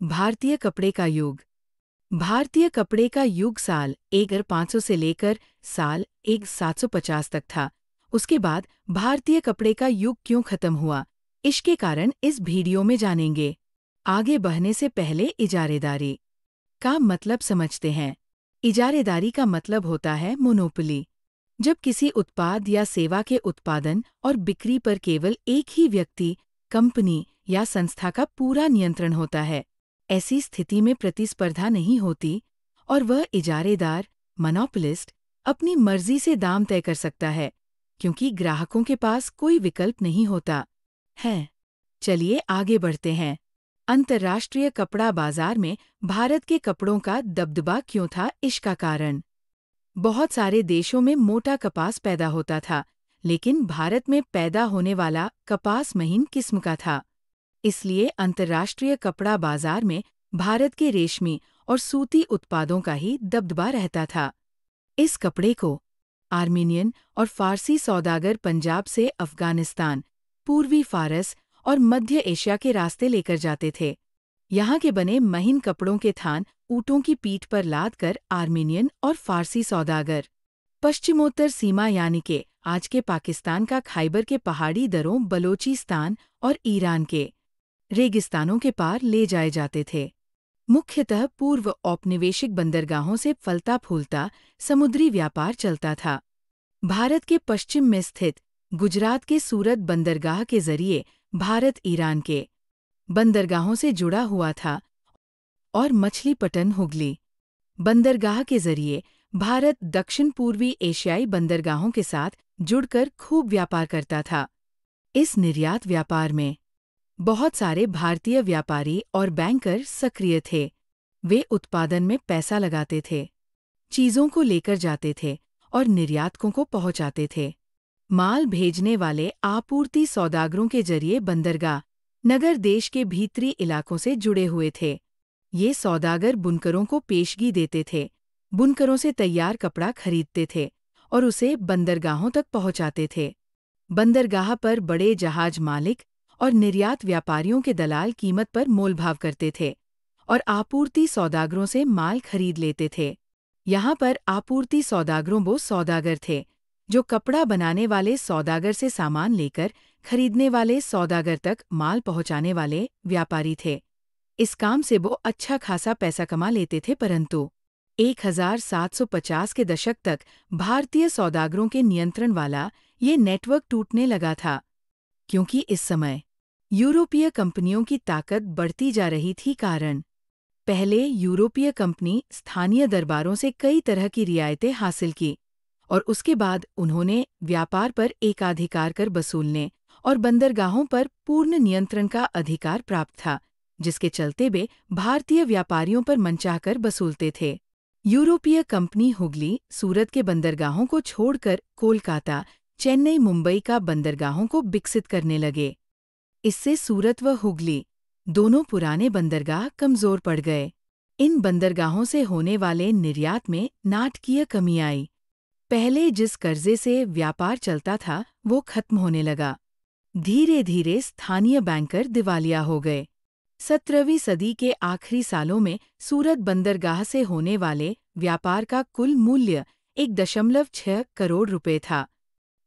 भारतीय कपड़े का युग। भारतीय कपड़े का युग साल 1500 से लेकर साल 1750 तक था। उसके बाद भारतीय कपड़े का युग क्यों खत्म हुआ, इसके कारण इस वीडियो में जानेंगे। आगे बढ़ने से पहले इजारेदारी का मतलब समझते हैं। इजारेदारी का मतलब होता है मोनोपोली। जब किसी उत्पाद या सेवा के उत्पादन और बिक्री पर केवल एक ही व्यक्ति, कंपनी या संस्था का पूरा नियंत्रण होता है। ऐसी स्थिति में प्रतिस्पर्धा नहीं होती और वह इजारेदार, मोनोपोलिस्ट, अपनी मर्जी से दाम तय कर सकता है, क्योंकि ग्राहकों के पास कोई विकल्प नहीं होता है। चलिए आगे बढ़ते हैं। अंतर्राष्ट्रीय कपड़ा बाजार में भारत के कपड़ों का दबदबा क्यों था, इसका कारण। बहुत सारे देशों में मोटा कपास पैदा होता था, लेकिन भारत में पैदा होने वाला कपास महीन किस्म का था। इसलिए अंतर्राष्ट्रीय कपड़ा बाजार में भारत के रेशमी और सूती उत्पादों का ही दबदबा रहता था। इस कपड़े को आर्मीनियन और फारसी सौदागर पंजाब से अफगानिस्तान, पूर्वी फारस और मध्य एशिया के रास्ते लेकर जाते थे। यहाँ के बने महीन कपड़ों के थान ऊँटों की पीठ पर लाद कर आर्मीनियन और फारसी सौदागर पश्चिमोत्तर सीमा यानी के आज के पाकिस्तान का खाइबर के पहाड़ी दरों, बलोचिस्तान और ईरान के रेगिस्तानों के पार ले जाए जाते थे। मुख्यतः पूर्व औपनिवेशिक बंदरगाहों से फलता फूलता समुद्री व्यापार चलता था। भारत के पश्चिम में स्थित गुजरात के सूरत बंदरगाह के जरिए भारत ईरान के बंदरगाहों से जुड़ा हुआ था और मछलीपट्टन हुगली बंदरगाह के जरिए भारत दक्षिण पूर्वी एशियाई बंदरगाहों के साथ जुड़कर खूब व्यापार करता था। इस निर्यात व्यापार में बहुत सारे भारतीय व्यापारी और बैंकर सक्रिय थे। वे उत्पादन में पैसा लगाते थे, चीजों को लेकर जाते थे और निर्यातकों को पहुंचाते थे। माल भेजने वाले आपूर्ति सौदागरों के जरिए बंदरगाह नगर देश के भीतरी इलाकों से जुड़े हुए थे। ये सौदागर बुनकरों को पेशगी देते थे, बुनकरों से तैयार कपड़ा खरीदते थे और उसे बंदरगाहों तक पहुंचाते थे। बंदरगाह पर बड़े जहाज मालिक और निर्यात व्यापारियों के दलाल कीमत पर मोलभाव करते थे और आपूर्ति सौदागरों से माल खरीद लेते थे। यहाँ पर आपूर्ति सौदागरों वो सौदागर थे जो कपड़ा बनाने वाले सौदागर से सामान लेकर खरीदने वाले सौदागर तक माल पहुँचाने वाले व्यापारी थे। इस काम से वो अच्छा खासा पैसा कमा लेते थे, परंतु 1750 के दशक तक भारतीय सौदागरों के नियंत्रण वाला ये नेटवर्क टूटने लगा था, क्योंकि इस समय यूरोपीय कंपनियों की ताकत बढ़ती जा रही थी। कारण पहले यूरोपीय कंपनी स्थानीय दरबारों से कई तरह की रियायतें हासिल की और उसके बाद उन्होंने व्यापार पर एकाधिकार कर वसूलने और बंदरगाहों पर पूर्ण नियंत्रण का अधिकार प्राप्त था, जिसके चलते वे भारतीय व्यापारियों पर मनचाह कर वसूलते थे। यूरोपीय कंपनी हुगली, सूरत के बंदरगाहों को छोड़कर कोलकाता, चेन्नई, मुंबई का बंदरगाहों को विकसित करने लगे। इससे सूरत व हुगली दोनों पुराने बंदरगाह कमजोर पड़ गए। इन बंदरगाहों से होने वाले निर्यात में नाटकीय कमी आई। पहले जिस कर्जे से व्यापार चलता था वो खत्म होने लगा। धीरे धीरे स्थानीय बैंकर दिवालिया हो गए। 17वीं सदी के आखिरी सालों में सूरत बंदरगाह से होने वाले व्यापार का कुल मूल्य 1.6 करोड़ रुपए था।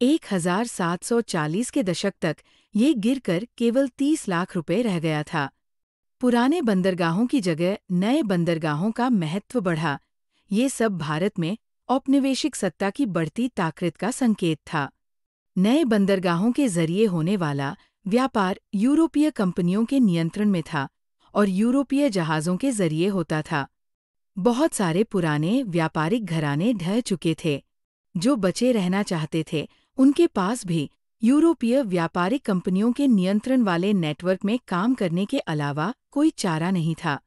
1740 के दशक तक ये गिरकर केवल 30 लाख रुपए रह गया था। पुराने बंदरगाहों की जगह नए बंदरगाहों का महत्व बढ़ा। ये सब भारत में औपनिवेशिक सत्ता की बढ़ती ताकत का संकेत था। नए बंदरगाहों के जरिए होने वाला व्यापार यूरोपीय कंपनियों के नियंत्रण में था और यूरोपीय जहाज़ों के जरिए होता था। बहुत सारे पुराने व्यापारिक घराने ढह चुके थे। जो बचे रहना चाहते थे, उनके पास भी यूरोपीय व्यापारिक कंपनियों के नियंत्रण वाले नेटवर्क में काम करने के अलावा कोई चारा नहीं था।